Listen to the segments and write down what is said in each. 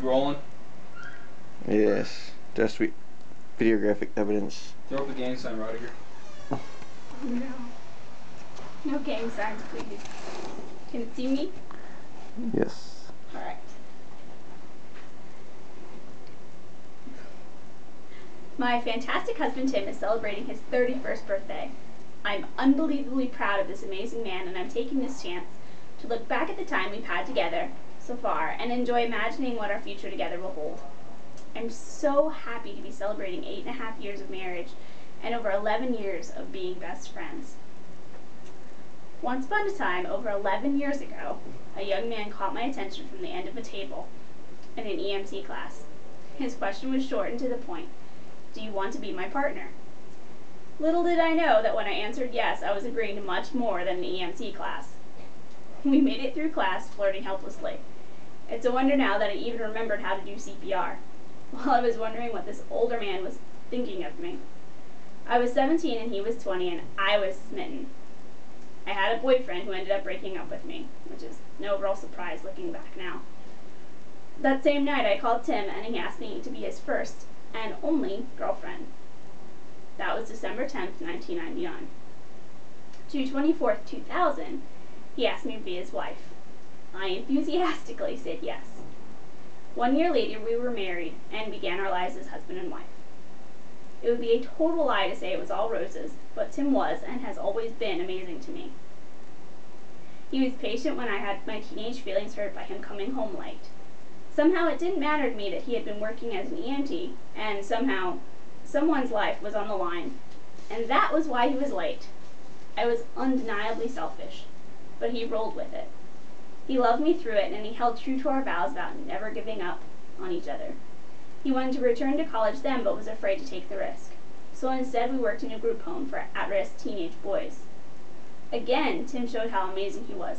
You rolling? Yes, just videographic evidence. Throw up a gang sign, Rodiger. No. No gang signs, please. Can it see me? Yes. Alright. My fantastic husband Tim is celebrating his 31st birthday. I'm unbelievably proud of this amazing man, and I'm taking this chance to look back at the time we've had together so far and enjoy imagining what our future together will hold. I'm so happy to be celebrating 8.5 years of marriage and over 11 years of being best friends. Once upon a time, over 11 years ago, a young man caught my attention from the end of a table in an EMT class. His question was short and to the point. Do you want to be my partner? Little did I know that when I answered yes, I was agreeing to much more than an EMT class. We made it through class, flirting helplessly. It's a wonder now that I even remembered how to do CPR, while I was wondering what this older man was thinking of me. I was 17 and he was 20, and I was smitten. I had a boyfriend who ended up breaking up with me, which is no real surprise looking back now. That same night I called Tim and he asked me to be his first and only girlfriend. That was December 10th, 1999. June 24th, 2000, he asked me to be his wife. I enthusiastically said yes. 1 year later, we were married and began our lives as husband and wife. It would be a total lie to say it was all roses, but Tim was and has always been amazing to me. He was patient when I had my teenage feelings hurt by him coming home late. Somehow it didn't matter to me that he had been working as an EMT, and somehow someone's life was on the line, and that was why he was late. I was undeniably selfish, but he rolled with it. He loved me through it, and he held true to our vows about never giving up on each other. He wanted to return to college then, but was afraid to take the risk. So instead we worked in a group home for at-risk teenage boys. Again, Tim showed how amazing he was.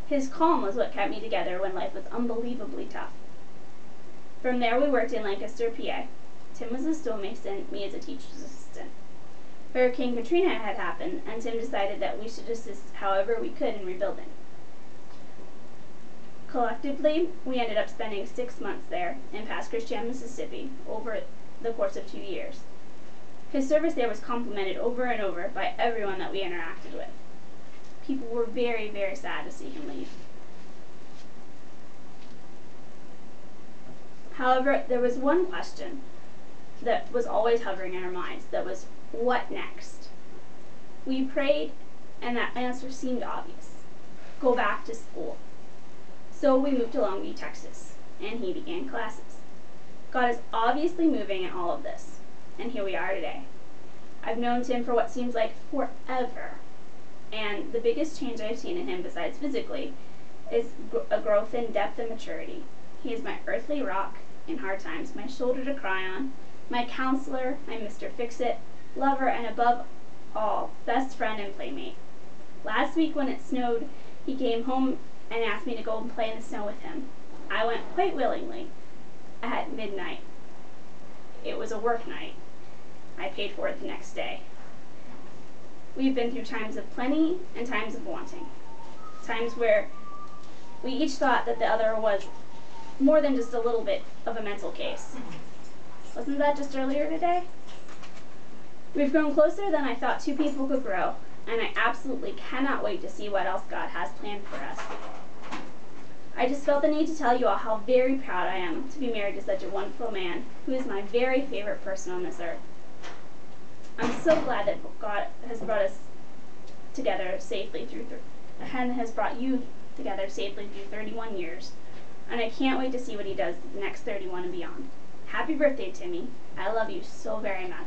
His calm was what kept me together when life was unbelievably tough. From there we worked in Lancaster, PA. Tim was a stonemason, me as a teacher's assistant. Hurricane Katrina had happened, and Tim decided that we should assist however we could in rebuilding. Collectively, we ended up spending 6 months there in Pass Christian, Mississippi, over the course of 2 years. His service there was complimented over and over by everyone that we interacted with. People were very, very sad to see him leave. However, there was one question that was always hovering in our minds, that was, what next? We prayed, and that answer seemed obvious. Go back to school. So we moved to Long Beach, Texas, and he began classes. God is obviously moving in all of this, and here we are today. I've known Tim for what seems like forever, and the biggest change I've seen in him, besides physically, is a growth in depth and maturity. He is my earthly rock in hard times, my shoulder to cry on, my counselor, my Mr. Fix-It, lover, and above all, best friend and playmate. Last week when it snowed, he came home and asked me to go and play in the snow with him. I went quite willingly at midnight. It was a work night. I paid for it the next day. We've been through times of plenty and times of wanting. Times where we each thought that the other was more than just a little bit of a mental case. Wasn't that just earlier today? We've grown closer than I thought two people could grow, and I absolutely cannot wait to see what else God has planned for us. I just felt the need to tell you all how very proud I am to be married to such a wonderful man who is my very favorite person on this earth. I'm so glad that God has brought us together safely and has brought you together safely through 31 years. And I can't wait to see what he does the next 31 and beyond. Happy birthday, Timmy. I love you so very much.